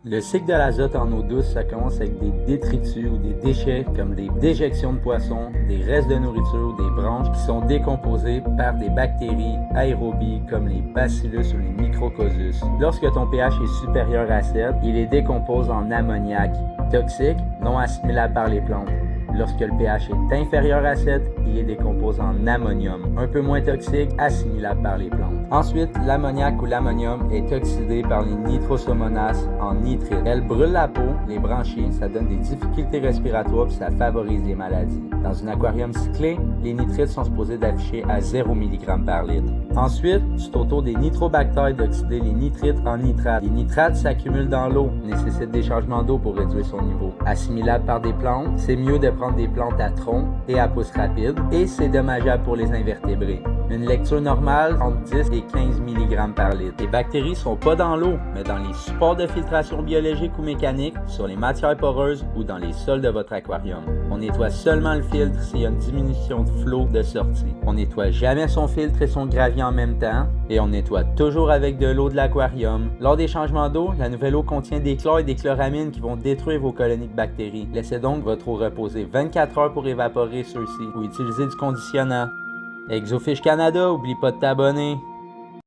Le cycle de l'azote en eau douce, ça commence avec des détritus ou des déchets comme des déjections de poissons, des restes de nourriture ou des branches qui sont décomposés par des bactéries aérobies comme les bacillus ou les microcosus. Lorsque ton pH est supérieur à 7, il les décompose en ammoniac, toxique, non assimilable par les plantes. Lorsque le pH est inférieur à 7, il les décompose en ammonium, un peu moins toxique, assimilable par les plantes. Ensuite, l'ammoniac ou l'ammonium est oxydé par les nitrosomonases en nitrite. Elle brûle la peau, les branchies, ça donne des difficultés respiratoires et ça favorise les maladies. Dans un aquarium cyclé, les nitrites sont supposés d'afficher à 0 mg par litre. Ensuite, c'est au tour des nitrobactères d'oxyder les nitrites en nitrates. Les nitrates s'accumulent dans l'eau, nécessitent des changements d'eau pour réduire son niveau. Assimilable par des plantes, c'est mieux de prendre des plantes à tronc et à pousse rapide et c'est dommageable pour les invertébrés. Une lecture normale entre 10 et 15 mg par litre. Les bactéries ne sont pas dans l'eau, mais dans les supports de filtration biologique ou mécanique, sur les matières poreuses ou dans les sols de votre aquarium. On nettoie seulement le filtre s'il y a une diminution de flot de sortie. On nettoie jamais son filtre et son gravier en même temps et on nettoie toujours avec de l'eau de l'aquarium. Lors des changements d'eau, la nouvelle eau contient des chlores et des chloramines qui vont détruire vos colonies de bactéries. Laissez donc votre eau reposer 24 heures pour évaporer ceux-ci ou utilisez du conditionnant. Exofish Canada, oublie pas de t'abonner.